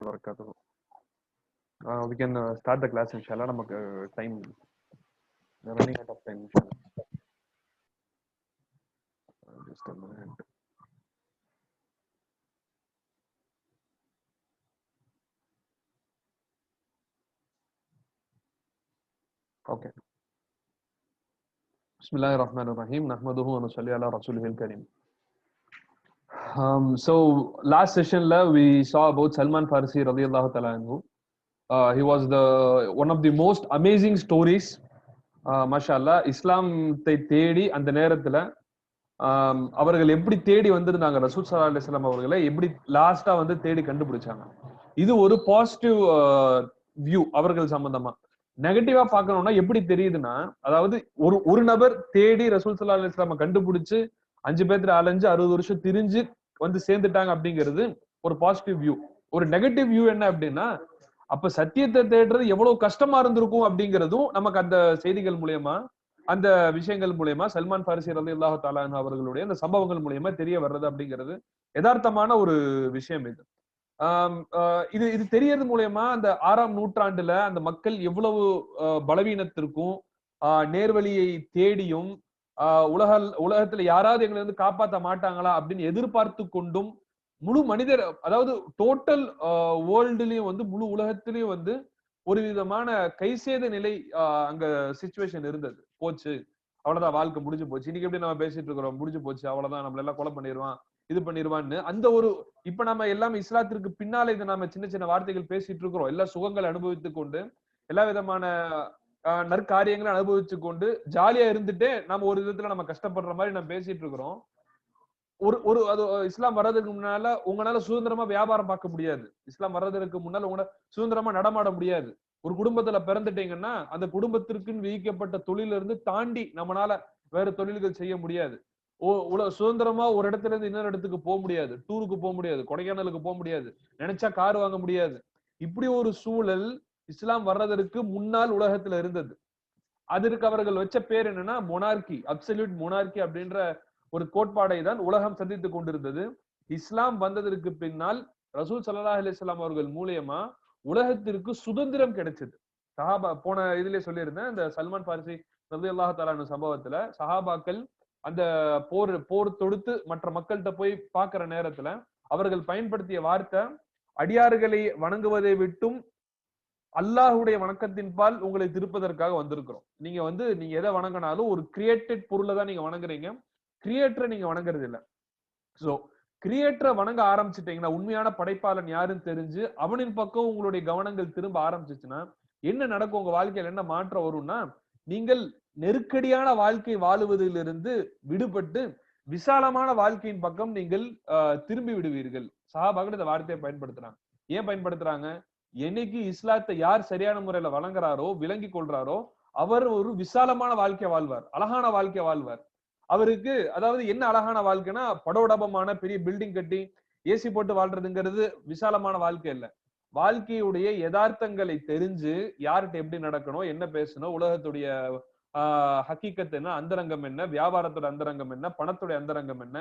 wabarakatuh. We can start the class inshallah. நமக்கு time running out of time inshallah. Just a minute. Okay. Bismillahirrahmanirrahim. Nahmaduhu wa nusalli ala rasulihil kareem. So last session we saw about Salman Farsi radiyallahu ta'ala anhu. He was one of the most amazing stories. Mashallah, இஸ்லாத்தை தேடி அந்த நேரத்துல அவர்கள் எப்படி தேடி வந்திருந்தாங்க, ரசூல் ஸல்லல்லாஹு அலைஹி வஸல்லம் அவர்களை எப்படி லாஸ்டா வந்து தேடி கண்டுபிடிச்சாங்க. இது ஒரு பாசிட்டிவ் வியூ அவர்கள் சம்பந்தமா. நெகட்டிவா பார்க்கணும்னா எப்படி தெரியுதுன்னா, அதாவது ஒரு நபர் தேடி ரசூல் ஸல்லல்லாஹு அலைஹி வஸல்லம் கண்டுபிடிச்சு 5 பேர்த்துல அலைஞ்சு 60 வருஷம் திரிஞ்சு வந்து சேர்ந்துட்டாங்க அப்படிங்கிறது ஒரு பாசிட்டிவ் வியூ. ஒரு நெகட்டிவ் வியூ என்ன அப்படின்னா, அப்ப சத்தியத்தை தேடுறது எவ்வளவு கஷ்டமா இருந்திருக்கும் அப்படிங்கிறதும் நமக்கு அந்த செய்திகள் மூலியமா, அந்த விஷயங்கள் மூலியமா, சல்மான் ஃபாரிசி ரலியல்லாஹு தஆலா அன்ஹு அவர்களுடைய அந்த சம்பவங்கள் மூலியமா தெரிய வர்றது அப்படிங்கிறது யதார்த்தமான ஒரு விஷயம். இது தெரியறது மூலியமா அந்த 6ஆம் நூற்றாண்டுல அந்த மக்கள் எவ்வளவு பலவீனத்திற்கும் நேர்வழியை தேடியும் உலகத்துல யாராவது எங்களை வந்து காப்பாற்ற மாட்டாங்களா அப்படின்னு எதிர்பார்த்து கொண்டும் முழு மனிதர், அதாவது டோட்டல் வேர்ல்டுலயும் வந்து முழு உலகத்திலயும் வந்து ஒரு விதமான கைசேத நிலை அங்க சிச்சுவேஷன் இருந்தது. போச்சு, அவ்வளவுதான், வாழ்க்கை முடிஞ்சு போச்சு. இன்னைக்கு எப்படி நம்ம பேசிட்டு இருக்கிறோம், முடிஞ்சு போச்சு, அவ்வளவுதான், நம்மள எல்லாம் கொலை பண்ணிடுவான், இது பண்ணிடுவான்னு அந்த ஒரு, இப்ப நம்ம எல்லாம் இஸ்லாத்திற்கு பின்னால இதை நாம சின்ன சின்ன வார்த்தைகள் பேசிட்டு இருக்கிறோம். எல்லா சுகங்களை அனுபவித்துக் கொண்டு, எல்லா விதமான நற்காரியங்களை அனுபவிச்சு கொண்டு ஜாலியா இருந்துட்டே நம்ம ஒரு விதத்துல நம்ம கஷ்டப்படுற மாதிரி நம்ம பேசிட்டு இருக்கிறோம். அது இஸ்லாம் வர்றதுக்கு முன்னால உங்களால சுதந்திரமா வியாபாரம் பார்க்க முடியாது. இஸ்லாம் வர்றதுக்கு முன்னால உங்களால சுதந்திரமா நடமாட முடியாது. ஒரு குடும்பத்துல பிறந்துட்டீங்கன்னா அந்த குடும்பத்திற்குன்னு விதிக்கப்பட்ட தொழில இருந்து தாண்டி நம்மளால வேற தொழில்கள் செய்ய முடியாது. சுதந்திரமா ஒரு இடத்துல இருந்து இன்னொரு இடத்துக்கு போக முடியாது. டூருக்கு போக முடியாது, கொடைக்கானலுக்கு போக முடியாது, நினைச்சா கார் வாங்க முடியாது. இப்படி ஒரு சூழல் இஸ்லாம் வர்றதற்கு முன்னால் உலகத்துல இருந்தது. அதற்கு அவர்கள் வச்ச பேர் என்னன்னா மொனார்கி, அப்சல்யூட் மொனார்கி அப்படின்ற ஒரு கோட்பாடை தான் உலகம் சந்தித்துக் கொண்டிருந்தது. இஸ்லாம் வந்ததற்கு பின்னால் ரசூல் ஸல்லல்லாஹு அலைஹி வஸல்லம் அவர்கள் மூலியமா உலகத்திற்கு சுதந்திரம் கிடைச்சது. சஹாபா போன இதுலயே சொல்லியிருந்தேன், இந்த சல்மான் ஃபாரிசி ரலியல்லாஹு தஆலா அன்ஹு சம்பவத்துல சஹாபாக்கள் அந்த போர் தொடுத்து மற்ற மக்கள்கிட்ட போய் பார்க்கிற நேரத்துல அவர்கள் பயன்படுத்திய வார்த்தை, அடியார்களை வணங்குவதை விட்டும் அல்லாஹுடைய வணக்கத்தின் பால் உங்களை திருப்பதற்காக வந்திருக்கிறோம். நீங்க எதை வணங்கினாலும் ஒரு கிரியேட்டட் பொருளை தான் நீங்க வணங்குறீங்க, கிரியேட்டரை நீங்க வணங்குறது இல்லை. சோ கிரியேட்டரை வணங்க ஆரம்பிச்சுட்டீங்கன்னா, உண்மையான படைப்பாளன் யாருன்னு தெரிஞ்சு அவனின் பக்கம் உங்களுடைய கவனங்கள் திரும்ப ஆரம்பிச்சுச்சுன்னா என்ன நடக்கும், உங்க வாழ்க்கையில என்ன மாற்றம் வரும்னா, நீங்கள் நெருக்கடியான வாழ்க்கை வாழுவதிலிருந்து விடுபட்டு விசாலமான வாழ்க்கையின் பக்கம் நீங்கள் திரும்பி விடுவீர்கள். சஹாபாக்கள் இந்த வார்த்தையை பயன்படுத்துறாங்க. ஏன் பயன்படுத்துறாங்க? என்னைக்கு இஸ்லாத்தை யார் சரியான முறையில வழங்குறாரோ, விளங்கி கொள்றாரோ, அவர் ஒரு விசாலமான வாழ்க்கை வாழ்வார், அழகான வாழ்க்கை வாழ்வார். அவருக்கு, அதாவது என்ன அழகான வாழ்க்கைன்னா, படோடபமான பெரிய பில்டிங் கட்டி ஏசி போட்டு வாழ்றதுங்கிறது விசாலமான வாழ்க்கை இல்ல. வாழ்க்கையுடைய யதார்த்தங்களை தெரிஞ்சு யார்கிட்ட எப்படி நடக்கணும், என்ன பேசணும், உலகத்துடைய ஹக்கீக்கத் என்ன, அந்தரங்கம் என்ன, வியாபாரத்தோட அந்தரங்கம் என்ன, பணத்துடைய அந்தரங்கம் என்ன,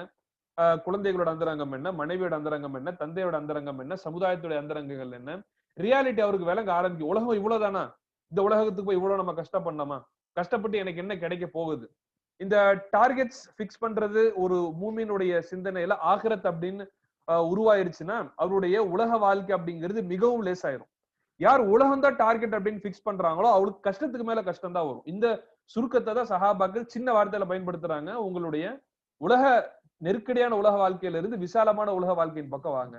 குழந்தைகளோட அந்தரங்கம் என்ன, மனைவியோட அந்தரங்கம் என்ன, தந்தையோட அந்தரங்கம் என்ன, சமுதாயத்துடைய அந்தரங்கங்கள் என்ன, ரியாலிட்டி அவருக்கு விளங்க ஆரம்பிக்கும். உலகம் இவ்வளவுதானா, இந்த உலகத்துக்கு போய் இவ்வளவு நம்ம கஷ்டப்படணுமா, கஷ்டப்பட்டு எனக்கு என்ன கிடைக்க போகுது. இந்த டார்கெட்ஸ் பிக்ஸ் பண்றது ஒரு மூமினுடைய சிந்தனையில ஆகிரத் அப்படின்னு உருவாயிருச்சுன்னா அவருடைய உலக வாழ்க்கை அப்படிங்கிறது மிகவும் லேசாயிரும். யார் உலகம் தான் டார்கெட் அப்படின்னு பிக்ஸ் பண்றாங்களோ அவளுக்கு கஷ்டத்துக்கு மேல கஷ்டம் தான் வரும். இந்த சுருக்கத்தை தான் சஹாபாக்கள் சின்ன வார்த்தையில பயன்படுத்துறாங்க. உங்களுடைய உலக நெருக்கடியான உலக வாழ்க்கையில இருந்து விசாலமான உலக வாழ்க்கையின் பக்கம் வாங்க.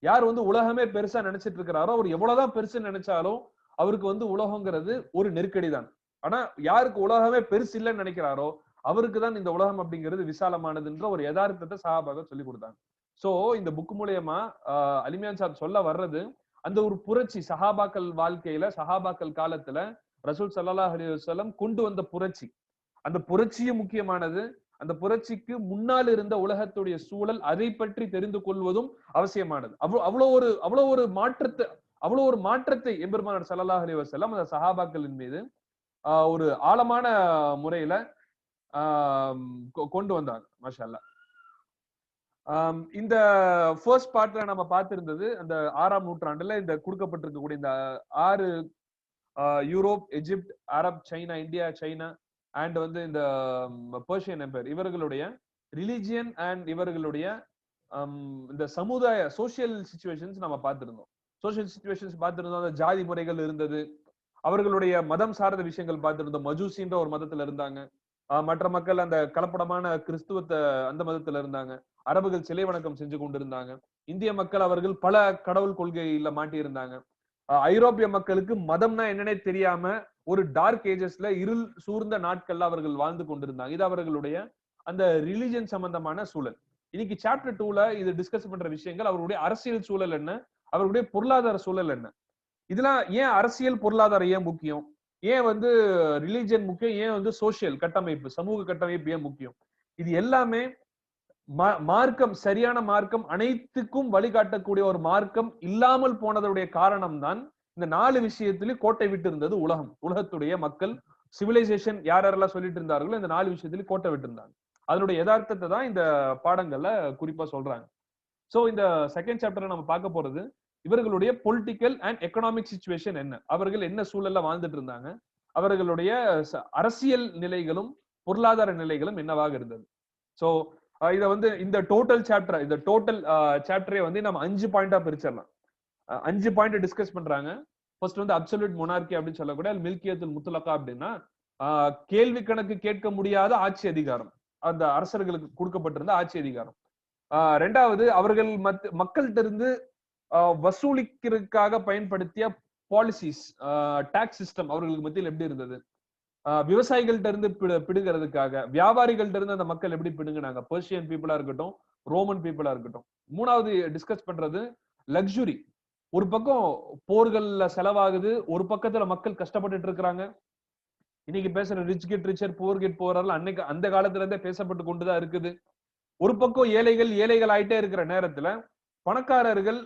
யார் உலகமே பெருசா நினைச்சிட்டு இருக்கிறாரோ, அவர் எவ்வளவுதான் பெருசுன்னு நினைச்சாலும் அவருக்கு உலகங்கிறது ஒரு நெருக்கடி தான். ஆனா யாருக்கு உலகமே பெருசு இல்லைன்னு நினைக்கிறாரோ அவருக்கு தான் இந்த உலகம் அப்படிங்கிறது விசாலமானதுன்ற ஒரு யதார்த்தத்தை சஹாபாக்கள் சொல்லி கொடுத்தாங்க. சோ இந்த புக் மூலியமா அலிமியான் சாப் சொல்ல வர்றது அந்த ஒரு புரட்சி சஹாபாக்கள் வாழ்க்கையில, சஹாபாக்கள் காலத்துல ரசூல் ஸல்லல்லாஹு அலைஹி வஸல்லம் கொண்டு வந்த புரட்சி. அந்த புரட்சியும் முக்கியமானது. அந்த புரட்சிக்கு முன்னால் இருந்த உலகத்துடைய சூழல், அதை பற்றி தெரிந்து கொள்வதும் அவசியமானது. அவ்வளவு ஒரு மாற்றத்தை எம்பெருமானார் ஸல்லல்லாஹு அலைஹி வஸல்லம் அந்த சஹாபாக்களின் மீது ஒரு ஆழமான முறையில கொண்டு வந்தாங்க. மாஷா அல்லாஹ். இந்த ஃபர்ஸ்ட் பார்ட்ல நம்ம பார்த்திருந்தது அந்த 6ஆம் நூற்றாண்டுல இந்த கொடுக்கப்பட்டிருக்கக்கூடிய இந்த 6 Europe, Egypt, Arab, China, India, China and வந்து இந்த பெர்ஷியன் எம்பையர் இவர்களுடைய ரிலிஜியன் அண்ட் இவர்களுடைய இந்த சமுதாய சோசியல் சிச்சுவேஷன்ஸ் நம்ம பார்த்திருந்தோம். சோசியல் சிச்சுவேஷன்ஸ் பார்த்திருந்தோம். அந்த ஜாதி முறைகள் இருந்தது, அவர்களுடைய மதம் சார்ந்த விஷயங்கள் பார்த்திருந்தோம். மஜூசின்ற ஒரு மதத்துல இருந்தாங்க, மற்ற மக்கள் அந்த கலப்படமான கிறிஸ்துவத்தை அந்த மதத்துல இருந்தாங்க. அரபுகள் சிலை வணக்கம் செஞ்சு கொண்டிருந்தாங்க. இந்திய மக்கள் அவர்கள் பல கடவுள் கொள்கையில மாட்டி இருந்தாங்க. ஐரோப்பிய மக்களுக்கு மதம்னா என்னன்னே தெரியாம ஒரு டார்க் ஏஜஸ்ல இருள் சூழ்ந்த நாட்கள்ல அவர்கள் வாழ்ந்து கொண்டிருந்தாங்க. இது அவர்களுடைய அந்த ரிலிஜன் சம்பந்தமான சூழல். இன்னைக்கு சாப்டர் 2ல இது டிஸ்கஸ் பண்ற விஷயங்கள் அவருடைய அரசியல் சூழல் என்ன, அவருடைய பொருளாதார சூழல் என்ன, இதெல்லாம் ஏன் அரசியல் பொருளாதாரம் ஏன் முக்கியம், ஏன் வந்து ரிலிஜன் முக்கியம், ஏன் வந்து சோசியல் கட்டமைப்பு சமூக கட்டமைப்பு ஏன் முக்கியம், இது எல்லாமே மார்க்கம் சரியான மார்க்கம் அனைத்துக்கும் வழிகாட்டக்கூடிய ஒரு மார்க்கம் இல்லாமல் போனதுடைய காரணம் தான் இந்த 4 விஷயத்திலும் கோட்டை விட்டு இருந்தது உலகம். உலகத்துடைய மக்கள் சிவிலைசேஷன் யாரெல்லாம் சொல்லிட்டு இருந்தார்களோ இந்த 4 விஷயத்திலும் கோட்டை விட்டு இருந்தாங்க. அதனுடைய யதார்த்தத்தை தான் இந்த பாடங்கள்ல குறிப்பா சொல்றாங்க. சோ இந்த செகண்ட் சாப்டர்ல நம்ம பார்க்க போறது இவர்களுடைய பொலிட்டிக்கல் அண்ட் எக்கனாமிக் சிச்சுவேஷன் என்ன, அவர்கள் என்ன சூழல்ல வாழ்ந்துட்டு இருந்தாங்க, அவர்களுடைய அரசியல் நிலைகளும் பொருளாதார நிலைகளும் என்னவாக இருந்தது. சோ இத வந்து இந்த டோட்டல் சாப்டரே வந்து நம்ம 5 பாயிண்டா பிரிச்சிடலாம். 5 பாயிண்ட் டிஸ்கஸ் பண்றாங்க. ஃபர்ஸ்ட் வந்து அப்சல்யூட் மொனார்கி அப்படின்னு சொல்லக்கூடிய மில்கியத்துல் முத்லகா அப்படின்னா கேள்வி கணக்கு கேட்க முடியாத ஆட்சி அதிகாரம், அந்த அரசர்களுக்கு கொடுக்கப்பட்டிருந்த ஆட்சி அதிகாரம். ரெண்டாவது அவர்கள் மக்கள்கிட்ட இருந்து வசூலிக்கிறதுக்காக பயன்படுத்திய பாலிசிஸ், டாக்ஸ் சிஸ்டம் அவர்களுக்கு மத்தியில் எப்படி இருந்தது, விவசாயிகள்ட்ட இருந்து பிடுங்கிறதுக்காக வியாபாரிகள்ட்ட இருந்து அந்த மக்கள் எப்படி பிடுங்கினாங்க, பெர்ஷியன் பீப்புளா இருக்கட்டும், ரோமன் பீப்புளா இருக்கட்டும். மூணாவது டிஸ்கஸ் பண்றது லக்ஸுரி. ஒரு பக்கம் போர்கள்ல செலவாகுது, ஒரு பக்கத்துல மக்கள் கஷ்டப்பட்டுட்டு இருக்கிறாங்க. இன்னைக்கு பேசுற rich get richer, poor get poor அன்னைக்கு அந்த காலத்துல இருந்தே பேசப்பட்டு கொண்டுதான் இருக்குது. ஒரு பக்கம் ஏழைகள் ஆயிட்டே இருக்கிற நேரத்துல பணக்காரர்கள்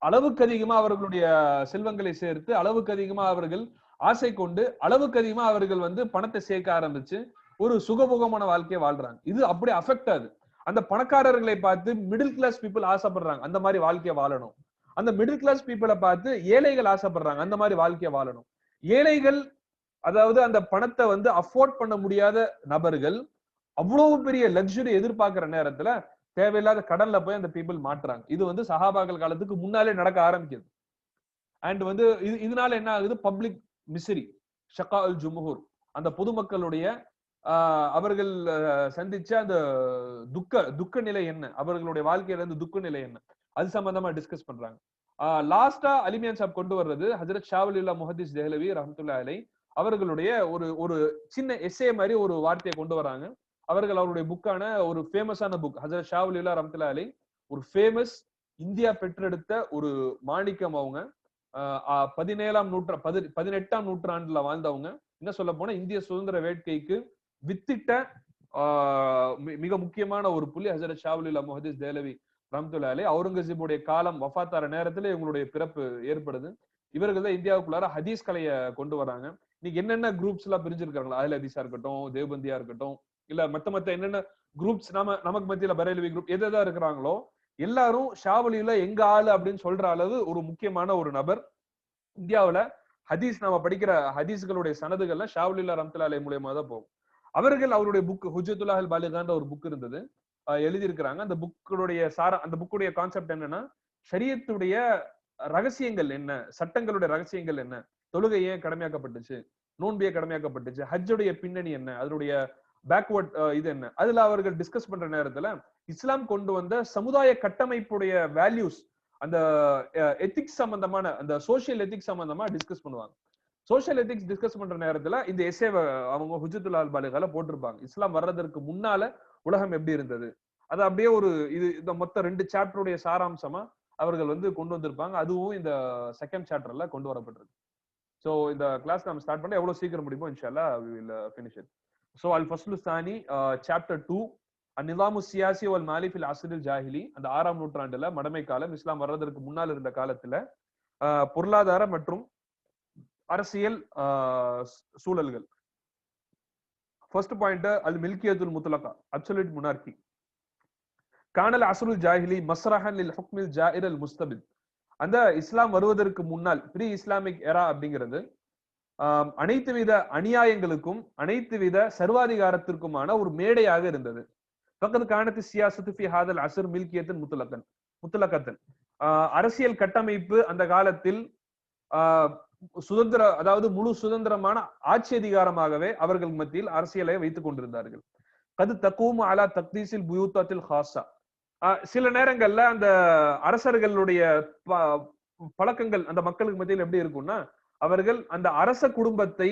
அளவுக்கு அதிகமா அவர்களுடைய செல்வங்களை சேர்த்து, அளவுக்கு அதிகமா அவர்கள் ஆசை கொண்டு, அளவுக்கு அதிகமா அவர்கள் வந்து பணத்தை சேர்க்க ஆரம்பிச்சு ஒரு சுகபோகமான வாழ்க்கையை வாழ்றாங்க. இது அப்படியே அஃபெக்ட் ஆகுது. அந்த பணக்காரர்களை பார்த்து மிடில் கிளாஸ் பீப்புள் ஆசைப்படுறாங்க, அந்த மாதிரி வாழ்க்கையை வாழணும். அந்த மிடில் கிளாஸ் பீப்புளை பார்த்து ஏழைகள் ஆசைப்படுறாங்க, அந்த மாதிரி வாழ்க்கையை வாழணும். ஏழைகள், அதாவது அந்த பணத்தை வந்து அஃபோர்ட் பண்ண முடியாத நபர்கள் அவ்வளவு பெரிய லக்ஸுரி எதிர்பார்க்கிற நேரத்துல தேவையில்லாத கடன்ல போய் அந்த பீப்புள் மாட்டுறாங்க. இது வந்து சஹாபாக்கள் காலத்துக்கு முன்னாலே நடக்க ஆரம்பிக்குது. அண்ட் வந்து இதனால என்ன ஆகுது, பப்ளிக் மிசரி, ஷகா அல் ஜும்ஹூர், அந்த பொதுமக்களுடைய அவர்கள் சந்திச்ச அந்த துக்க நிலை என்ன, அவர்களுடைய வாழ்க்கையில இருந்து துக்க நிலை என்ன, அது சம்பந்தமா டிஸ்கஸ் பண்றாங்க. லாஸ்டா அலிமியான் சாப் கொண்டு வர்றது ஹஜரத் ஷாவலில்லா முஹத்திஸ் தெஹ்லவி ரஹ்மத்துல்லாஹி அலைஹி அவர்களுடைய ஒரு சின்ன எஸ்ஸே மாதிரி ஒரு வார்த்தையை கொண்டு வராங்க. அவர்கள் அவருடைய புக்கான ஒரு ஃபேமஸான புக், ஹஜரத் ஷாவலில்லா ரஹ்மத்துல்லாஹி அலைஹி ஒரு ஃபேமஸ் இந்தியா பெற்றெடுத்த ஒரு மாணிக்கம். அவங்க 18ஆம் நூற்றாண்டுல வாழ்ந்தவங்க. என்ன சொல்ல போனா இந்திய சுதந்திர வேட்கைக்கு வித்திட்ட மிக முக்கியமான ஒரு புள்ளி ஹஜரத் ஷாவலில்லா முஹத்திஸ் தெஹ்லவி ரஹ்மத்துல்லாஹி அலைஹி. அவுரங்கசீபுடைய காலம் வஃபாத்தார நேரத்துல இவங்களுடைய பிறப்பு ஏற்படுது. இவர்கள் தான் இந்தியாவுக்குள்ளார ஹதீஸ் கலையை கொண்டு வராங்க. இன்னைக்கு என்னென்ன குரூப்ஸ் எல்லாம் பிரிஞ்சிருக்காங்களா, அஹ்ல ஹதீஸா இருக்கட்டும், தேவபந்தியா இருக்கட்டும், இல்ல மத்த என்னென்ன குரூப்ஸ் நமக்கு மத்தியில பரேலவி குரூப் எதாவது இருக்கிறாங்களோ எல்லாரும் ஷாவலில எங்க ஆளு அப்படின்னு சொல்ற அளவு ஒரு முக்கியமான ஒரு நபர். இந்தியாவுல ஹதீஸ் நாம படிக்கிற ஹதீஸ்களுடைய சனதுகள்ல ஷாவலில்லா ரஹ்மத்துல்லாஹி அலைஹி மூலமா தான் போகும். அவர்கள் அவருடைய புக் ஹுஜ்ஜத்துல்லாஹ் அல் பாலிகான்ற ஒரு புக் இருந்தது, எழுதியிருக்கிறாங்க. அந்த புக்குடைய கான்செப்ட் என்னன்னா, ஷரியத்துடைய ரகசியங்கள் என்ன, சட்டங்களுடைய ரகசியங்கள் என்ன, தொழுகை ஏன் கடமையாக்கப்பட்டுச்சு, நோன்பிய கடமையாக்கப்பட்டுச்சு, ஹஜ்ஜுடைய பின்னணி என்ன, அதனுடைய பேக்வர்ட் இது என்ன, அதுல அவர்கள் டிஸ்கஸ் பண்ற நேரத்துல இஸ்லாம் கொண்டு வந்த சமுதாய கட்டமைப்புடைய வேல்யூஸ், அந்த எத்திக்ஸ் சம்பந்தமான அந்த சோசியல் எத்திக்ஸ் சம்பந்தமா டிஸ்கஸ் பண்ணுவாங்க. சோசியல் எத்திக்ஸ் டிஸ்கஸ் பண்ற நேரத்துல இந்த எஸ்ஸே அவங்க ஹுஜ்ஜத்துல்லாஹ் அல் பாலிகால போட்டிருப்பாங்க. இஸ்லாம் வர்றதற்கு முன்னால உலகம் எப்படி இருந்தது, அது அப்படியே ஒரு இந்த மொத்த 2 சாப்டருடைய சாராம்சமா அவர்கள் வந்து கொண்டு வந்திருப்பாங்க. அதுவும் இந்த செகண்ட் சாப்டர்ல கொண்டு வரப்பட்டிருக்கு. சோ இந்த கிளாஸ் நம்ம ஸ்டார்ட் பண்ணா எவ்வளவு சீக்கிரம் முடியுமோ இன்ஷால்லா we will finish it. So al faslu thani chapter 2 an-nizamu siyasi wal mali fil asr al-jahili. அந்த 6ஆம் நூற்றாண்டுல மடமை காலம், இஸ்லாம் வர்றதற்கு முன்னால் இருந்த காலத்துல பொருளாதார மற்றும் அரசியல் சூழல்கள். ஃபர்ஸ்ட் பாயிண்ட் அல் மில்கியத்துல் முத்லகா, அப்சல்யூட் மொனார்கி. கானல் அஸ்ருல் ஜாஹிலி மஸ்ரஹன் லில் ஹுக்மில் ஜாயிர் அல் முஸ்தபித். அந்த இஸ்லாம் வருவதற்கு முன்னால் ப்ரீ இஸ்லாமிக் எரா அப்படிங்கிறது அனைத்து வித அநியாயங்களுக்கும் அனைத்து வித சர்வாதிகாரத்திற்குமான ஒரு மேடையாக இருந்தது. பக்கத்து காணத்து சியாசத்து ஃபி ஹாதல் அஸ்ர் மில்கியத்தன் முத்தலக்கத்தன். அரசியல் கட்டமைப்பு அந்த காலத்தில் சுதந்திர, அதாவது முழு சுதந்திரமான ஆட்சி அதிகாரமாகவே அவர்கள் மத்தியில் அரசியலை வைத்துக் கொண்டிருந்தார்கள். கது தக்கூம் அலா தக்தீசில் புயூத்தாத்தில் ஹாசா. சில நேரங்கள்ல அந்த அரசர்களுடைய பழக்கங்கள் அந்த மக்களுக்கு மத்தியில் எப்படி இருக்கும்னா, அவர்கள் அந்த அரச குடும்பத்தை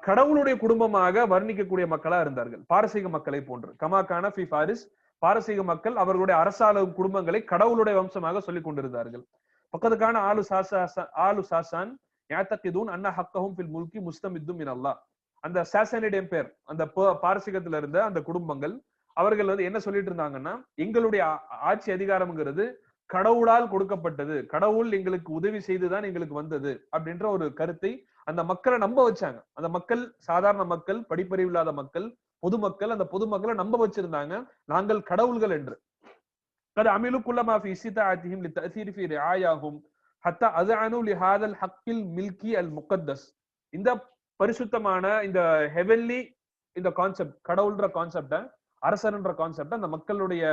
கடவுளுடைய குடும்பமாக வர்ணிக்கக்கூடிய மக்களா இருந்தார்கள். பாரசீக மக்களை போன்று கமாக்கான ஃபி பாரிஸ், பாரசீக மக்கள் அவர்களுடைய அரசாள குடும்பங்களை கடவுளுடைய வம்சமாக சொல்லிக் கொண்டிருந்தார்கள். பக்கத்துக்கான ஆலு சாசான் யாத்தகிதூன் அன்ன ஹக்கஹும் ஃபில் முல்கி முஸ்தமித்தும் மின் அல்லாஹ். அந்த சாசனிட் எம்பையர், அந்த பாரசீகத்துல இருந்த அந்த குடும்பங்கள், அவர்கள் வந்து என்ன சொல்லிட்டு இருந்தாங்கன்னா, எங்களுடைய ஆட்சி அதிகாரம்ங்கிறது கடவுளால் கொடுக்கப்பட்டது, கடவுள் எங்களுக்கு உதவி செய்துதான் எங்களுக்கு வந்தது அப்படின்ற ஒரு கருத்தை அந்த மக்களை நம்ப வச்சாங்க. அந்த மக்கள், சாதாரண மக்கள், படிப்பறிவு இல்லாத மக்கள், பொதுமக்கள், அந்த பொதுமக்களை நம்ப வச்சிருந்தாங்க நாங்கள் கடவுள்கள் என்று. قد عملوا كل ما في استطاعتهم للتأثير في رعاياهم حتى أذعنوا لهذا الحق الملكي المقدس. இந்த பரிசுத்தமான இந்த ஹெவன்லி இந்த கான்செப்ட், கடவுள்ன்ற கான்செப்ட, அரசர்ன்ற கான்செப்ட அந்த மக்களுடைய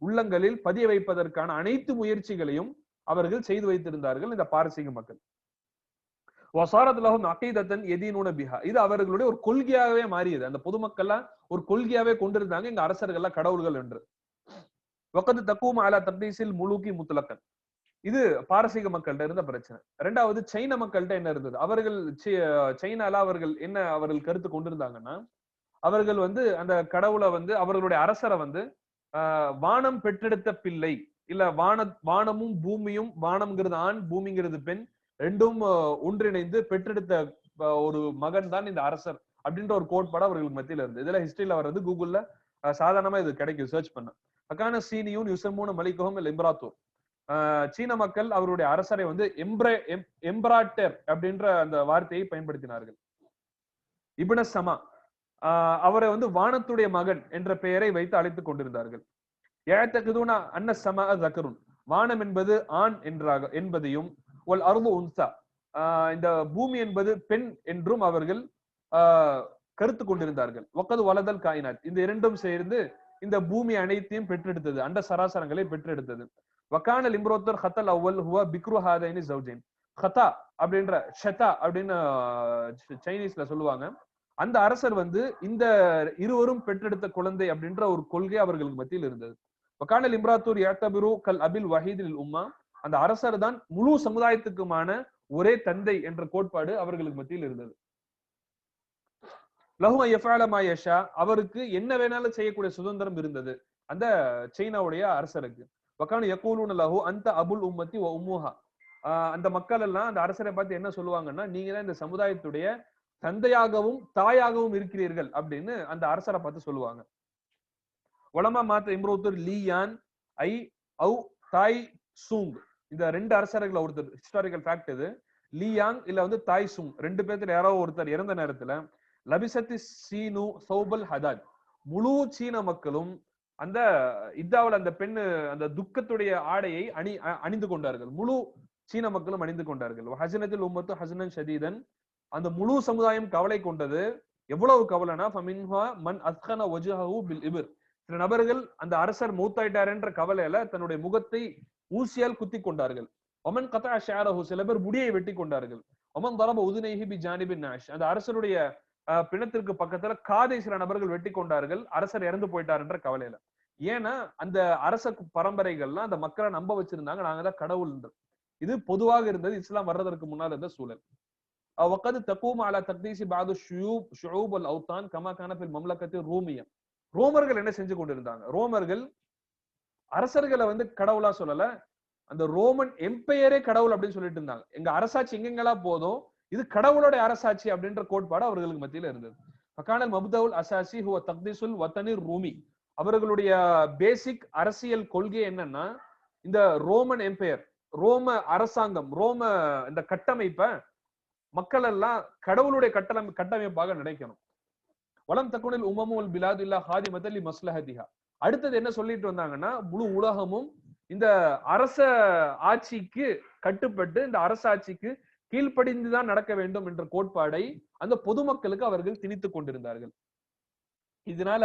உள்ளங்களில் பதிய வைப்பதற்கான அனைத்து முயற்சிகளையும் அவர்கள் செய்து வைத்திருந்தார்கள் இந்த பாரசீக மக்கள். வசாரத் லஹும் அகீதத்தன் யதீனுன பிஹா. இது அவர்களுடைய ஒரு கொள்கையாகவே மாறியது. அந்த பொதுமக்கள்லாம் ஒரு கொள்கையாவே கொண்டிருந்தாங்க இந்த அரசர்கள்லாம் கடவுள்கள் என்று. வகது தக்கூம் அலா தக்தீசில் முலூகி முத்லகன். இது பாரசீக மக்கள்கிட்ட இருந்த பிரச்சனை. இரண்டாவது, சைன மக்கள்கிட்ட என்ன இருந்தது? அவர்கள் சைனால அவர்கள் கருத்து கொண்டிருந்தாங்கன்னா, அவர்கள் வந்து அந்த கடவுளை வந்து, அவர்களுடைய அரசரை வந்து வானம் பெற்றெடுத்த பிள்ளை, இல்ல வானமும் பூமியும், வானம்ங்கிறது ஆண், பூமிங்கிறது பெண், ரெண்டும் ஒன்றிணைந்து பெற்றெடுத்த ஒரு மகன் தான் இந்த அரசர் அப்படின்ற ஒரு கோட்பாடு அவர்களுக்கு மத்தியில இருந்து. இதுல ஹிஸ்டரியில வர்றது கூகுள்ல சாதாரணமா இது கிடைக்கும், சர்ச் பண்ண. அக்கான சீனியும் யுசமூன மலிகஹும் இம்ராத்தூர். சீன மக்கள் அவருடைய அரசரை வந்து எம்ப்ராட்டர் அப்படின்ற அந்த வார்த்தையை பயன்படுத்தினார்கள். இப்ன சமா, அவரை வந்து வானத்துடைய மகன் என்ற பெயரை வைத்து அழைத்துக் கொண்டிருந்தார்கள். ஏத்தகுதுனா அன்ன சமா ஜக்கருன், வானம் என்பது ஆண் என்பதையும், ஒல் அர்து உன்சா, இந்த பூமி என்பது பெண் என்றும் அவர்கள் கருத்து கொண்டிருந்தார்கள். வக்கது வலதல் காயினாத், இந்த இரண்டும் சேர்ந்து இந்த பூமி அனைத்தையும் பெற்றெடுத்தது, அண்ட சராசரங்களை பெற்றெடுத்தது. வக்கானல் இம்ரோத்தர் ஹத்தல் அவ்வல் ஹுவா பிக்ரு ஹாதைனி ஜௌஜைன். ஹதா அப்படின்ற ஷதா அப்படின்னு சைனீஸ்ல சொல்லுவாங்க. அந்த அரசர் வந்து இந்த இருவரும் பெற்றெடுத்த குழந்தை அப்படின்ற ஒரு கொள்கை அவர்களுக்கு மத்தியில் இருந்தது. வக்கானல் இம்ராத்தூர் யாத்தபிரு கல் அபில் வஹீதில் உம்மா, அந்த அரசர் தான் முழு சமுதாயத்துக்குமான ஒரே தந்தை என்ற கோட்பாடு அவர்களுக்கு மத்தியில் இருந்தது. லஹும யஃபஅல மா யஷா, அவருக்கு என்ன வேணாலும் செய்யக்கூடிய சுதந்திரம் இருந்தது அந்த சைனாவுடைய அரசருக்கு. வகான யகூலுன லஹு அன்த அபுல் உம்மத்தி வ உம்முஹா, அந்த மக்கள் எல்லாம் அந்த அரசரை பார்த்து என்ன சொல்லுவாங்கன்னா, நீங்க தான் இந்த சமுதாயத்துடைய தந்தையாகவும் தாயாகவும் இருக்கிறீர்கள் அப்படின்னு அந்த அரசரை பார்த்து சொல்லுவாங்க. வலமா மாத்த இம்ரோத்தர் லீயான் ஐ அவு தாய் சூங், இந்த ரெண்டு அரசர்கள் ஒருத்தர், ஹிஸ்டாரிக்கல் ஃபேக்ட் இது. லீயாங் இல்ல வந்து தாய் சூங், ரெண்டு பேர்த்துல யாரோ ஒருத்தர் இறந்த நேரத்துல லபிசத்தி சீனு சௌபல் ஹதாத், முழு சீன மக்களும் அந்த இதாவில் அந்த பெண்ணு அந்த துக்கத்துடைய ஆடையை அணிந்து கொண்டார்கள். முழு சீன மக்களும் அணிந்து கொண்டார்கள். ஹசனத்தில் உம்மத்து ஹசனன் ஷதீதன், அந்த முழு சமுதாயம் கவலை கொண்டது. எவ்வளவு கவலைனா, ஃபமின்ஹா மன் அஸ்கன வஜ்ஹஹு பில் இப்ர், சில நபர்கள் அந்த அரசர் மூத்தாயிட்டார் என்ற கவலையில தன்னுடைய முகத்தை ஊசியால் குத்தி கொண்டார்கள். ஒமன் கதா ஷஅரஹு, சில பேர் முடியை வெட்டி கொண்டார்கள். ஒமன் தரப உதுனைஹி பி ஜானிபின் நாஷ், அந்த அரசருடைய பிணத்திற்கு பக்கத்துல காதை சில நபர்கள் வெட்டி கொண்டார்கள், அரசர் இறந்து போயிட்டார் என்ற கவலையில. ஏன்னா அந்த அரச பரம்பரைகள்லாம் அந்த மக்களை நம்ப வச்சிருந்தாங்க, நாங்க தான் கடவுள். இது பொதுவாக இருந்தது இஸ்லாம் வர்றதற்கு முன்னால் இருந்த சூழல். وقد تقوم على تقديس بعض الشعوب والاوطان كما كان في المملكه الروميه. ரோமர்கள் என்ன செஞ்சு கொண்டிருந்தாங்க? ரோமர்கள் அரசர்களை வந்து கடவுளா சொல்லல, அந்த ரோமன் எம்பையரே கடவுள் அப்படின்னு சொல்லிட்டு இருந்தாங்க. எங்க அரசாட்சி எங்கெங்களா போதும், இது கடவுளோட அரசாட்சி அப்படின்ற கோட்பாடு அவர்களுக்கு மத்தியில இருந்தது. ஃபகானல் மப்தவுல் அசாசி ஹுவ தக்தீசுல் வத்தனிர் ரூமி, அவர்களுடைய பேசிக் அரசியல் கொள்கை என்னன்னா, இந்த ரோமன் எம்பையர், ரோம அரசாங்கம், ரோம இந்த கட்டமைப்பை மக்கள் எல்லாம் கடவுளுடைய கட்டமைப்பாக நினைக்கணும். வலம் தக்குனில் உமமுல் பிலாது இல்லா ஹாதிமத்தல் லி மஸ்லஹதிஹா, அடுத்தது என்ன சொல்லிட்டு வந்தாங்கன்னா, முழு உலகமும் இந்த அரச ஆட்சிக்கு கட்டுப்பட்டு இந்த அரசாட்சிக்கு கீழ்ப்படிந்துதான் நடக்க வேண்டும் என்ற கோட்பாடை அந்த பொதுமக்களுக்கு அவர்கள் திணித்துக் கொண்டிருந்தார்கள். இதனால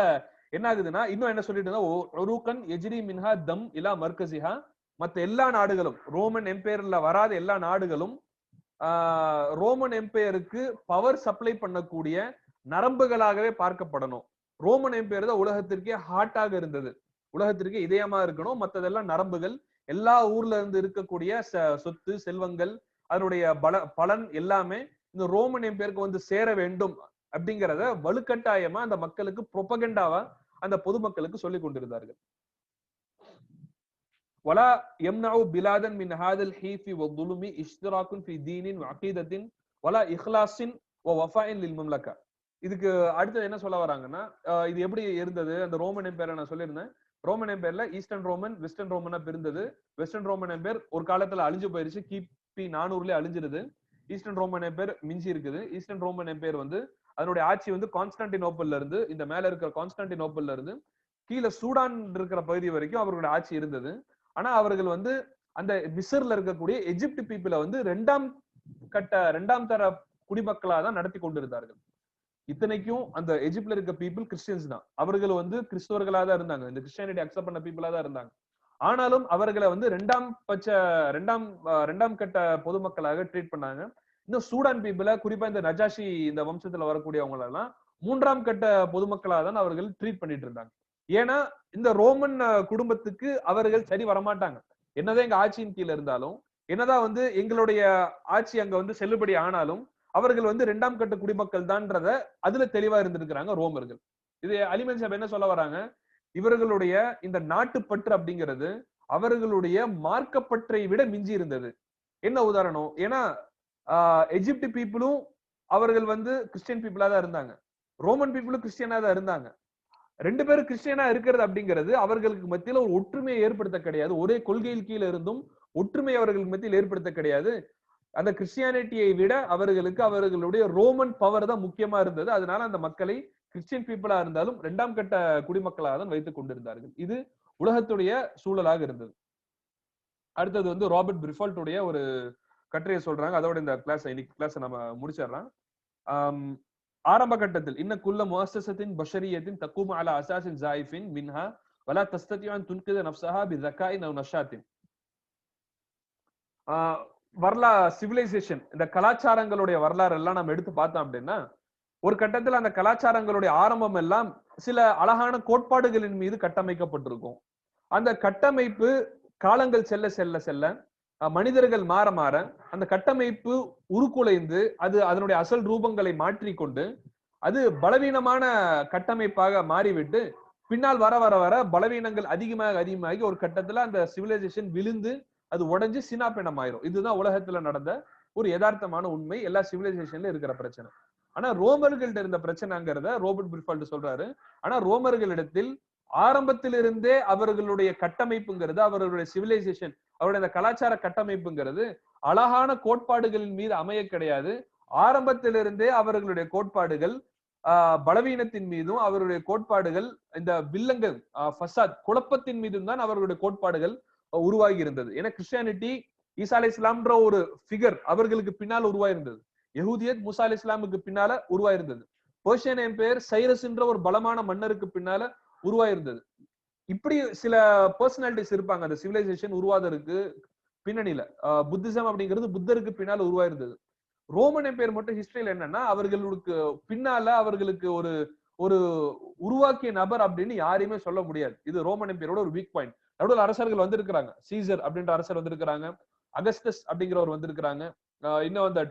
என்ன ஆகுதுன்னா, இன்னும் என்ன சொல்லிட்டு இருந்தா, ஒருகன் எஜ்ரி மின்ஹா தம் இலா மர்கசிஹா, மத்த எல்லா நாடுகளும் ரோமன் எம்பையர்ல வராத எல்லா நாடுகளும் ரோமன் எம்பையருக்கு பவர் சப்ளை பண்ணக்கூடிய நரம்புகளாகவே பார்க்கப்படணும். ரோமன் எம்பையர் தான் உலகத்திற்கே ஹார்ட்டாக இருந்தது, உலகத்திற்கே இதயமா இருக்கணும். மத்ததெல்லாம் நரம்புகள். எல்லா ஊர்ல இருந்து இருக்கக்கூடிய சொத்து செல்வங்கள் அதனுடைய பலன் எல்லாமே இந்த ரோமன் எம்பையருக்கு வந்து சேர வேண்டும் அப்படிங்கிறத வலுக்கட்டாயமா அந்த மக்களுக்கு புரோபகண்டாவா அந்த பொதுமக்களுக்கு சொல்லிக் கொண்டிருந்தார்கள். ولا يمنع بلادا من هذا الحيف والظلم اشتراك في دين وعقيدة ولا إخلاص ووفاء للمملكة. இதுக்கு அடுத்து என்ன சொல்ல வராங்கன்னா, இது எப்படி இருந்தது அந்த ரோமன் எம்பையர்? நான் சொல்லியிருந்தேன், ரோமன் எம்பையர்ல ஈஸ்டர்ன் ரோமன் வெஸ்டர்ன் ரோமனா பிரிந்தது. வெஸ்டர்ன் ரோமன் எம்பையர் ஒரு காலத்துல அழிஞ்சு போயிருச்சு, கிபி 400 அழிஞ்சிருது. ஈஸ்டர்ன் ரோமன் எம்பையர் மிஞ்சி இருக்குது. ஈஸ்டர்ன் ரோமன் எம்பையர் வந்து அதனுடைய ஆட்சி வந்து கான்ஸ்டான்டினோப்பிள்ல இருந்து, இந்த மேல இருக்கிற கான்ஸ்டான்டினோப்பிள்ல இருந்து கீழே சூடான் இருக்கிற பகுதி வரைக்கும் அவர்களுடைய ஆட்சி இருந்தது. ஆனா அவர்கள் வந்து அந்த மிஸ்ர்ல இருக்கக்கூடிய எஜிப்ட் பீப்புளை வந்து இரண்டாம் தர குடிமக்களா தான் நடத்தி கொண்டிருந்தார்கள். இத்தனைக்கும் அந்த எஜிப்ட்ல இருக்க பீப்புள் கிறிஸ்டியன்ஸ் தான். அவர்கள் வந்து கிறிஸ்தவர்களா தான் இருந்தாங்க, இந்த கிறிஸ்டியானிட்டி அக்செப்ட் பண்ண பீப்புளா தான் இருந்தாங்க. ஆனாலும் அவர்களை வந்து இரண்டாம் கட்ட பொதுமக்களாக ட்ரீட் பண்ணாங்க. இன்னும் சூடான் பீப்புள, குறிப்பா இந்த நஜாஷி இந்த வம்சத்துல வரக்கூடியவங்க எல்லாம் 3ஆம் கட்ட பொதுமக்களாக தான் அவர்கள் ட்ரீட் பண்ணிட்டு இருந்தாங்க. ஏன்னா இந்த ரோமன் குடும்பத்துக்கு அவர்கள் சரி வரமாட்டாங்க. என்னதான் எங்க ஆட்சியின் கீழே இருந்தாலும், என்னதான் வந்து எங்களுடைய ஆட்சி அங்க வந்து செல்லுபடி ஆனாலும் அவர்கள் வந்து 2ஆம் கட்ட குடிமக்கள் தான்றத அதுல தெளிவா இருந்திருக்கிறாங்க ரோமர்கள். இது அலிமன் சாப் என்ன சொல்ல வராங்க, இவர்களுடைய இந்த நாட்டுப்பற்று அப்படிங்கிறது அவர்களுடைய மார்க்கப்பற்றை விட மிஞ்சி இருந்தது. என்ன உதாரணம்? ஏன்னா எஜிப்ட் பீப்புளும் அவர்கள் வந்து கிறிஸ்டியன் பீப்புளா தான் இருந்தாங்க, ரோமன் பீப்புளும் கிறிஸ்டியனா தான் இருந்தாங்க. 2 பேரும் கிறிஸ்டியனா இருக்கிறது அப்படிங்கிறது அவர்களுக்கு மத்தியில ஒரு ஒற்றுமையை ஏற்படுத்த கிடையாது. ஒரே கொள்கையில் கீழே இருந்தும் ஒற்றுமை அவர்களுக்கு மத்தியில் ஏற்படுத்த கிடையாது. அந்த கிறிஸ்டியானிட்டியை விட அவர்களுக்கு அவர்களுடைய ரோமன் பவர் தான் முக்கியமா இருந்தது. அதனால அந்த மக்களை கிறிஸ்டியன் பீப்புளா இருந்தாலும் 2ஆம் கட்ட குடிமக்களாக தான் வைத்துக் கொண்டிருந்தார்கள். இது உலகத்துடைய சூழலாக இருந்தது. அடுத்தது வந்து ராபர்ட் பிரிஃபால்ட்டுடைய ஒரு கட்டுரையை சொல்றாங்க. அதோட இந்த கிளாஸ் நம்ம முடிச்சிடலாம். ஆரம்ப கட்டத்தில் இன்ன குல்ல முஅஸ்ஸஸத்தின் பஷரியத்தின் தக்கூமு அலா அஸாஸின் ஸாயிஃபின் மின்ஹா வலா தஸ்ததிஉ அன் துன்கித நஃப்ஸஹா பிஸகாஇன் அவ் நஷாத்தின். சிவிலைசேஷன், இந்த கலாச்சாரங்களுடைய வரலாறு எல்லாம் நம்ம எடுத்து பார்த்தோம் அப்படின்னா, ஒரு கட்டத்தில் அந்த கலாச்சாரங்களுடைய ஆரம்பம் எல்லாம் சில அழகான கோட்பாடுகளின் மீது கட்டமைக்கப்பட்டிருக்கும். அந்த கட்டமைப்பு காலங்கள் செல்ல செல்ல செல்ல மனிதர்கள் மாற மாற அந்த கட்டமைப்பு உருக்குலைந்து அது அதனுடைய அசல் ரூபங்களை மாற்றிக்கொண்டு அது பலவீனமான கட்டமைப்பாக மாறிவிட்டு பின்னால் வர வர வர பலவீனங்கள் அதிகமாகி ஒரு கட்டத்துல அந்த சிவிலைசேஷன் விழுந்து அது உடைஞ்சு சினாபினம் ஆயிரும். இதுதான் உலகத்துல நடந்த ஒரு யதார்த்தமான உண்மை, எல்லா சிவிலைசேஷன்ல இருக்கிற பிரச்சனை. ஆனா ரோமர்கள்ட்ட இருந்த பிரச்சனைங்கிறத ரோபர்ட் பிரிஃபால்ட் சொல்றாரு. ஆனா ரோமர்களிடத்தில் ஆரம்பத்திலிருந்தே அவர்களுடைய கட்டமைப்புங்கிறது, அவர்களுடைய சிவிலைசேஷன், அவருடைய அந்த கலாச்சார கட்டமைப்புங்கிறது அழகான கோட்பாடுகளின் மீது அமைய கிடையாது. ஆரம்பத்திலிருந்தே அவர்களுடைய கோட்பாடுகள் பலவீனத்தின் மீதும், அவருடைய கோட்பாடுகள் இந்த வில்லங்கள் ஃபசாத் குழப்பத்தின் மீதும் தான் அவர்களுடைய கோட்பாடுகள் உருவாகி இருந்தது. ஏன்னா கிறிஸ்டியானிட்டி ஈசா அலை இஸ்லாம்ன்ற ஒரு ஃபிகர் அவர்களுக்கு பின்னால் உருவாயிருந்தது. யஹூதியத் மூசா அலை இஸ்லாமுக்கு பின்னால உருவாயிருந்தது. பெர்ஷியன் எம்பையர் சைரஸ்ன்ற ஒரு பலமான மன்னருக்கு பின்னால உருவாயிருந்தது. இப்படி சில பர்சனாலிட்டிஸ் இருப்பாங்க அந்த சிவிலைசேஷன் உருவாதற்கு பின்னணியில. புத்திசம் அப்படிங்கிறது புத்தருக்கு பின்னால உருவாயிருந்தது. ரோமன் எம்பையர் மட்டும் ஹிஸ்டரியில என்னன்னா, அவர்களுக்கு பின்னால அவர்களுக்கு ஒரு ஒரு உருவாக்கிய நபர் அப்படின்னு யாரையுமே சொல்ல முடியாது. இது ரோமன் எம்பையரோட ஒரு வீக் பாயிண்ட். நடுவில் அரசர்கள் வந்திருக்கிறாங்க. சீசர் அப்படின்ற அரசர் வந்திருக்கிறாங்க, அகஸ்டஸ் அப்படிங்கிறவர் வந்திருக்கிறாங்க, இன்னும் அந்த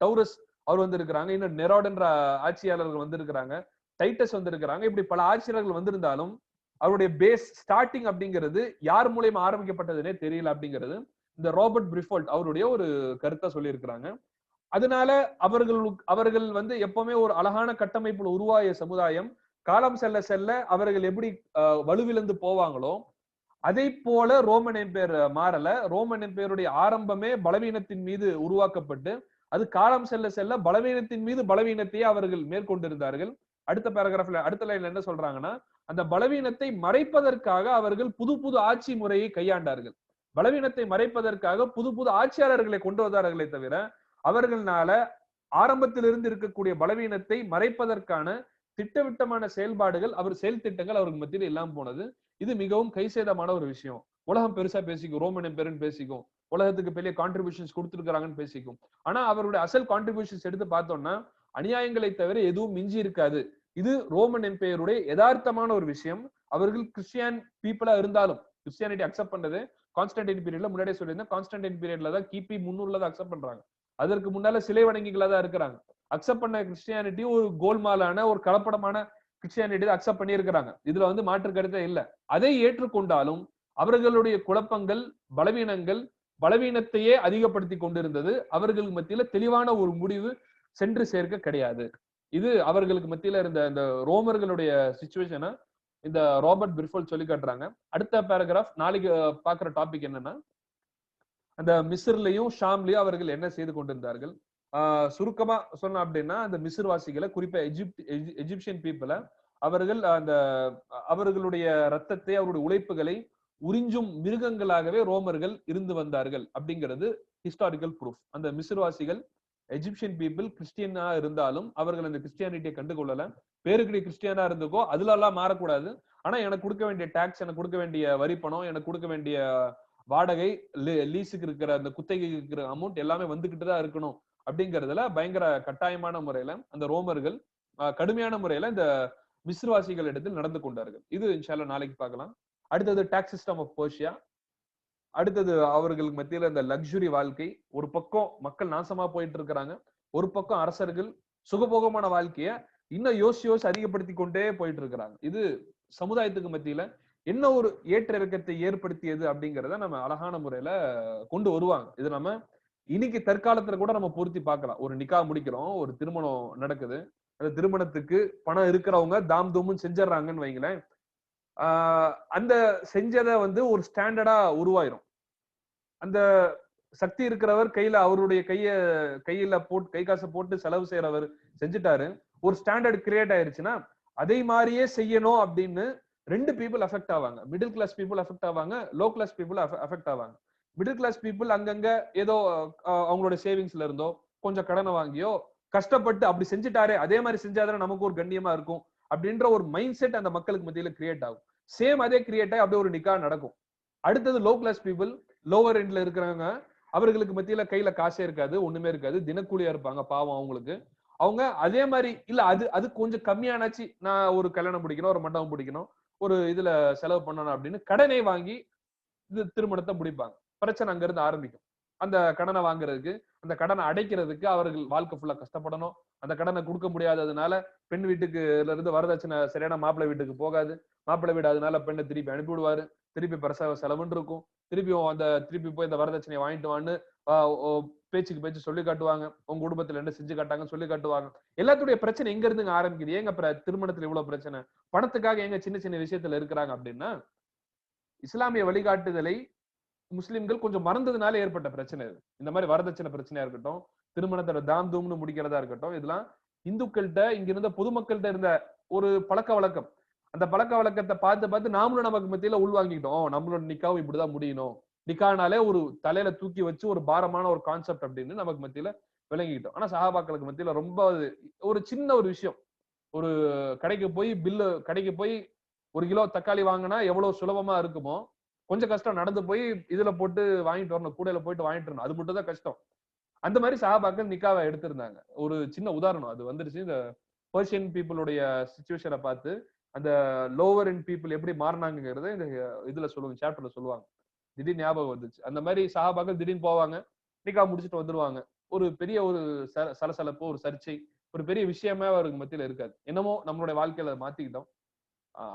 டௌரஸ் அவர் வந்திருக்கிறாங்க, இன்னும் நெரோட்ன்ற ஆட்சியாளர்கள் வந்திருக்கிறாங்க, டைட்டஸ் வந்திருக்கிறாங்க. இப்படி பல ஆட்சியாளர்கள் வந்திருந்தாலும் அவருடைய பேஸ் ஸ்டார்டிங் அப்படிங்கிறது யார் மூலியமா ஆரம்பிக்கப்பட்டதுன்னே தெரியல அப்படிங்கிறது இந்த ராபர்ட் பிரிஃபால்ட் அவருடைய ஒரு கருத்தை சொல்லியிருக்கிறாங்க. அதனால அவர்கள் வந்து எப்பவுமே ஒரு அழகான கட்டமைப்புல உருவாய சமுதாயம் காலம் செல்ல செல்ல அவர்கள் எப்படி வலுவிழந்து போவாங்களோ அதை போல ரோமன் எம்பையர் மாறல. ரோமன் எம்பையருடைய ஆரம்பமே பலவீனத்தின் மீது உருவாக்கப்பட்டு அது காலம் செல்ல செல்ல பலவீனத்தின் மீது பலவீனத்தையே அவர்கள் மேற்கொண்டிருந்தார்கள். அடுத்த பேராகிராஃப்ல அடுத்த லைன்ல என்ன சொல்றாங்கன்னா, அந்த பலவீனத்தை மறைப்பதற்காக அவர்கள் புது புது ஆட்சி முறையை கையாண்டார்கள். பலவீனத்தை மறைப்பதற்காக புது புது ஆட்சியாளர்களை கொண்டு வந்தார்களே தவிர அவர்களால ஆரம்பத்திலிருந்து இருக்கக்கூடிய பலவீனத்தை மறைப்பதற்கான திட்டவிட்டமான செயல்பாடுகள், செயல் திட்டங்கள் அவருக்கு மத்தியில் இல்லாம போனது. இது மிகவும் கைசேதமான ஒரு விஷயம். உலகம் பெருசா பேசிக்கும், ரோமன் எம்பையர்னு பேசிக்கும், உலகத்துக்கு பெரிய கான்ட்ரிபியூஷன்ஸ் கொடுத்திருக்காங்கன்னு பேசிக்கும். ஆனா அவருடைய அசல் கான்ட்ரிபியூஷன்ஸ் எடுத்து பார்த்தோம்னா அநியாயங்களை தவிர எதுவும் மிஞ்சி இருக்காது. இது ரோமன் எம்பையருடைய யதார்த்தமான ஒரு விஷயம். அவர்கள் கிறிஸ்டியன் பீப்புளா இருந்தாலும் கிறிஸ்டியானிட்டி அக்செப்ட் பண்றது கான்ஸ்டன்டைன் பீரியட்ல முன்னாடியே சொல்லியிருந்தேன். கான்ஸ்டன்டைன் பீரியட்ல தான் கிபி 300ல தான் அக்செப்ட் பண்றாங்க. அதற்கு முன்னால சிலை வணங்கிகளா தான் இருக்கிறாங்க. அக்செப்ட் பண்ண கிறிஸ்டியானிட்டி ஒரு கோல்மாலான ஒரு கலப்படமான கிறிஸ்டியானிட்டி அக்செப்ட் பண்ணி இருக்கிறாங்க. இதுல வந்து மாற்று கருத்தே இல்ல. அதை ஏற்றுக்கொண்டாலும் அவர்களுடைய குழப்பங்கள், பலவீனங்கள், பலவீனத்தையே அதிகப்படுத்தி கொண்டிருந்தது. அவர்களுக்கு மத்தியில தெளிவான ஒரு முடிவு சென்று சேர்க்க கிடையாது. இது அவர்களுக்கு மத்தியில இருந்த இந்த ரோமர்களுடைய சிச்சுவேஷனை இந்த ராபர்ட் பிர்ஃபோல் சொல்லி காட்டுறாங்க. அடுத்த பேராகிராஃப் நாளைக்கு பாக்குற டாபிக் என்னன்னா, அந்த மிஸ்ர்லயும் ஷாம்லயும் அவர்கள் என்ன செய்து கொண்டிருந்தார்கள். சுருக்கமா சொன்ன அப்படின்னா அந்த மிஸ்ர்வாசிகளை, குறிப்பா எஜிப்சியன் பீப்புள அவர்கள் அந்த அவர்களுடைய ரத்தத்தை, அவருடைய உழைப்புகளை உறிஞ்சும் மிருகங்களாகவே ரோமர்கள் இருந்து வந்தார்கள் அப்படிங்கிறது ஹிஸ்டாரிக்கல் ப்ரூஃப். அந்த மிஸ்ர்வாசிகள் எஜிப்சியன் பீப்புள் கிறிஸ்டியனா இருந்தாலும் அவர்கள் அந்த கிறிஸ்டியானிட்டியை கண்டுகொள்ளல. பேருக்கு கிறிஸ்டியனா இருந்துக்கோ, அதுல எல்லாம் மாறக்கூடாது. ஆனா எனக்கு கொடுக்க வேண்டிய டாக்ஸ், எனக்கு கொடுக்க வேண்டிய வரி பணம், எனக்கு கொடுக்க வேண்டிய வாடகை, லீஸுக்கு இருக்கிற அந்த குத்தகைக்கு இருக்கிற அமௌண்ட் எல்லாமே வந்துகிட்டு தான் இருக்கணும் அப்படிங்கறதுல பயங்கர கட்டாயமான முறையில அந்த ரோமர்கள் கடுமையான முறையில இந்த மிஸ்ர்வாசிகள் இடத்தில் நடந்து கொண்டார்கள். இது இன்ஷால்லா நாளைக்கு பார்க்கலாம். அடுத்தது டாக்ஸ் சிஸ்டம் ஆஃப் பெர்ஷியா. அடுத்தது அவர்களுக்கு மத்தியில இந்த லக்ஸுரி வாழ்க்கை. ஒரு பக்கம் மக்கள் நாசமா போயிட்டு இருக்கிறாங்க, ஒரு பக்கம் அரசர்கள் சுகபோகமான வாழ்க்கைய இன்னும் யோசி அதிகப்படுத்தி கொண்டே போயிட்டு இருக்கிறாங்க. இது சமுதாயத்துக்கு மத்தியில என்ன ஒரு ஏற்ற இறக்கத்தை ஏற்படுத்தியது அப்படிங்கிறத நம்ம அழகான முறையில கொண்டு வருவாங்க. இது நம்ம இன்னைக்கு தற்காலத்துல கூட நம்ம பொருத்தி பார்க்கலாம். ஒரு நிக்கா முடிக்கிறோம், ஒரு திருமணம் நடக்குது, அந்த திருமணத்துக்கு பணம் இருக்கிறவங்க தாம் தூம்னு செஞ்சிடறாங்கன்னு வைங்களேன். அந்த செஞ்சதை வந்து ஒரு ஸ்டாண்டர்டா உருவாயிரும். அந்த சக்தி இருக்கிறவர் கையில அவருடைய கையில போட்டு கை காசை போட்டு செலவு செய்யறவர் செஞ்சுட்டாரு, ஒரு ஸ்டாண்டர்ட் கிரியேட் ஆயிருச்சுன்னா அதே மாதிரியே செய்யணும் அப்படின்னு ரெண்டு பீப்புள் அஃபெக்ட் ஆவாங்க. மிடில் கிளாஸ் பீப்புள் அஃபெக்ட் ஆவாங்க, லோ கிளாஸ் பீப்புள் அஃபெக்ட் ஆவாங்க. மிடில் கிளாஸ் பீப்புள் அங்கங்க ஏதோ அவங்களோட சேவிங்ஸ்ல இருந்தோ கொஞ்சம் கடனை வாங்கியோ கஷ்டப்பட்டு அப்படி செஞ்சுட்டாரே அதே மாதிரி செஞ்சாதானே நமக்கு ஒரு கண்ணியமா இருக்கும் அப்படின்ற ஒரு மைண்ட் செட் அந்த மக்களுக்கு மத்தியில கிரியேட் ஆகும். சேம் அதே கிரியேட் ஆகி அப்படியே ஒரு நிக்கா நடக்கும். அடுத்தது லோ கிளாஸ் பீப்புள், லோவர் எண்ட்ல இருக்கிறவங்க, அவர்களுக்கு மத்தியில கையில காசே இருக்காது, ஒண்ணுமே இருக்காது, தினக்கூலியா இருப்பாங்க, பாவம் அவங்களுக்கு. அவங்க அதே மாதிரி இல்ல, அது கொஞ்சம் கம்மியானாச்சு, நான் ஒரு கல்யாணம் பிடிக்கணும், ஒரு மண்டபம் பிடிக்கணும், ஒரு இதுல செலவு பண்ணணும் அப்படின்னு கடனை வாங்கி இது திருமணத்தை முடிப்பாங்க. பிரச்சனை அங்க இருந்து ஆரம்பிக்கும். அந்த கடனை வாங்குறதுக்கு, அந்த கடனை அடைக்கிறதுக்கு அவர்கள் வாழ்க்கை ஃபுல்லா கஷ்டப்படணும். அந்த கடனை கொடுக்க முடியாததுனால பெண் வீட்டுக்கு இருந்து வரதட்சணை சரியான மாப்பிள்ளை வீட்டுக்கு போகாது. மாப்பிள்ளை வீடு அதனால பெண்ணை திருப்பி அனுப்பி விடுவாரு. திருப்பி பிரசவ செலவுன்னு இருக்கும். திருப்பி போய் இந்த வரதட்சணையை வாங்கிட்டு வான்னு பேச்சுக்கு பேச்சு சொல்லி காட்டுவாங்க. உங்க குடும்பத்துல என்ன செஞ்சு காட்டாங்கன்னு சொல்லி காட்டுவாங்க. எல்லாத்துடைய பிரச்சனை எங்க இருந்துங்க ஆரம்பிக்குது? ஏங்க திருமணத்துல இவ்வளவு பிரச்சனை? பணத்துக்காக எங்க சின்ன சின்ன விஷயத்துல இருக்கிறாங்க அப்படின்னா, இஸ்லாமிய வழிகாட்டுதலை முஸ்லிம்கள் கொஞ்சம் மறந்ததுனால ஏற்பட்ட பிரச்சனை இது. இந்த மாதிரி வரதட்சணை பிரச்சனையா இருக்கட்டும், திருமணத்தோட தாம் தூம்னு முடிக்கிறதா இருக்கட்டும், இதெல்லாம் இந்துக்கள்கிட்ட, இங்க இருந்த பொதுமக்கள்கிட்ட இருந்த ஒரு பழக்க வழக்கம். அந்த பழக்க வழக்கத்தை பார்த்து நாமளும் நமக்கு மத்தியில உள்வாங்கிட்டோம். நம்மளோட நிக்காவும் இப்படிதான் முடியணும், நிக்கானாலே ஒரு தலையில தூக்கி வச்சு ஒரு பாரமான ஒரு கான்செப்ட் அப்படின்னு நமக்கு மத்தியில விளங்கிட்டோம். ஆனா சஹாபாக்களுக்கு மத்தியில ரொம்ப ஒரு சின்ன ஒரு விஷயம், ஒரு கடைக்கு போய் 1 கிலோ தக்காளி வாங்கினா எவ்வளவு சுலபமா இருக்குமோ, கொஞ்சம் கஷ்டம் நடந்து போய் இதுல போட்டு வாங்கிட்டு வரணும், கூடையில போயிட்டு வாங்கிட்டு வரணும், அது மட்டும் தான் கஷ்டம். அந்த மாதிரி சஹாபாக்கள் நிக்காவை எடுத்திருந்தாங்க. ஒரு சின்ன உதாரணம் அது வந்துருச்சு. இந்த பெர்ஷியன் பீப்புளுடைய சிச்சுவேஷனை பார்த்து அந்த லோவர் எண்ட் பீப்புள் எப்படி மாறினாங்கிறத இந்த இதுல சொல்லுவாங்க, சாப்டர்ல சொல்லுவாங்க. திடீர்னு ஞாபகம் வந்துச்சு. அந்த மாதிரி சஹாபாக்கள் திடீர்னு போவாங்க, நிக்கா முடிச்சுட்டு வந்துருவாங்க. ஒரு பெரிய ஒரு சலசலப்பு, ஒரு சர்ச்சை, ஒரு பெரிய விஷயமே அவருக்கு மத்தியில இருக்காது. என்னமோ நம்மளுடைய வாழ்க்கையில மாத்திக்கிட்டோம்.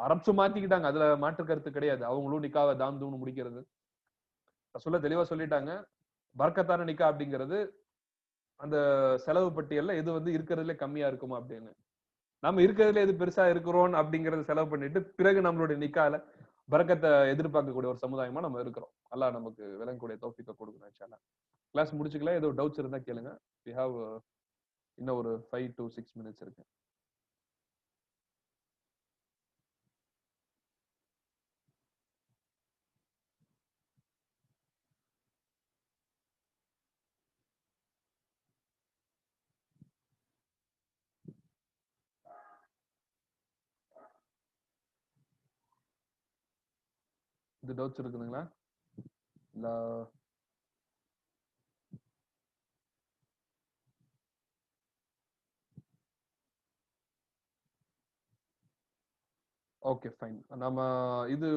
அரப்ஸும் மாத்திக்கிட்டாங்க, அதுல மாற்று கருத்து கிடையாது. அவங்களும் நிக்காவை தாம் தூம்னு முடிக்கிறது சொல்ல தெளிவா சொல்லிட்டாங்க. பர்க்கத்தான நிக்கா அப்படிங்கிறது அந்த செலவு பட்டியல்ல எது வந்து இருக்கிறதுல கம்மியா இருக்குமா அப்படின்னு. நம்ம இருக்கிறதுல எது பெருசா இருக்கிறோம் அப்படிங்கறத செலவு பண்ணிட்டு பிறகு நம்மளுடைய நிக்கால பரக்கத்தை எதிர்பார்க்கக்கூடிய ஒரு சமுதாயமா நம்ம இருக்கிறோம். அல்லாஹ் நமக்கு விளங்கக்கூடிய தௌஃபீக்க கொடுக்கணும் இன்ஷா அல்லாஹ். கிளாஸ் முடிச்சுக்கலாம். ஏதோ டவுட்ஸ் இருந்தா கேளுங்க. we have இன்னும் ஒரு 5 to 6 minutes இருக்கு. இது டவுட்ஸ் இருக்குதுங்களா? இல்ல ஓகே ஃபைன். நம்ம இது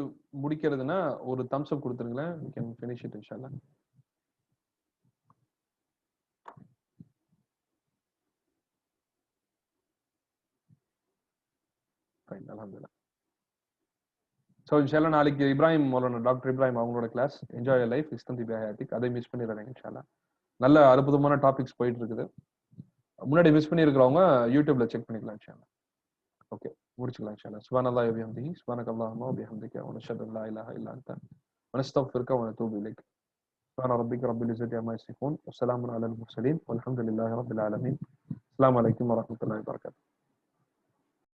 முடிக்கிறதுனா ஒரு தம்ஸ் அப் கொடுத்துருங்களேன். we can finish it inshallah. Fine அல்ஹம்துலில்லாஹ். ஸோ இன்ஷால்லா நாளைக்கு இப்ராஹிம் மௌலானா டாக்டர் இப்ராஹிம் அவங்களோட கிளாஸ் என்ஜாய் யர் லைஃப் இஸ்தந்தி பி ஹயாத்திக், அதை மிஸ் பண்ணிடுறாங்க இன்ஷால்லா. நல்ல அற்புதமான டாபிக்ஸ் போயிட்டு இருக்குது. முன்னாடி மிஸ் பண்ணியிருக்கிறவங்க யூடியூப்ல செக் பண்ணிக்கலாம் இன்ஷால்லா. ஓகே முடிச்சுக்கலாம் இன்ஷால்லா. சுப்ஹானல்லாஹி வ பிஹம்திஹி சுப்ஹானக்கல்லாஹும்ம வ பிஹம்திக வ நஷ்ஹது அன் லா இலாஹா இல்லா அன்த வ நஸ்தக்ஃபிருக வ நதூபு இலைக். சுப்ஹான ரப்பிக ரப்பில் இஸ்ஸத்தி அம்மா யசிஃபூன் வ ஸலாமுன் அலல் முர்ஸலீன் வல்ஹம்துலில்லாஹி ரப்பில் ஆலமீன். அஸ்ஸலாமு அலைக்கும் வ ரஹ்மத்துல்லாஹி வ பரகாத்துஹு.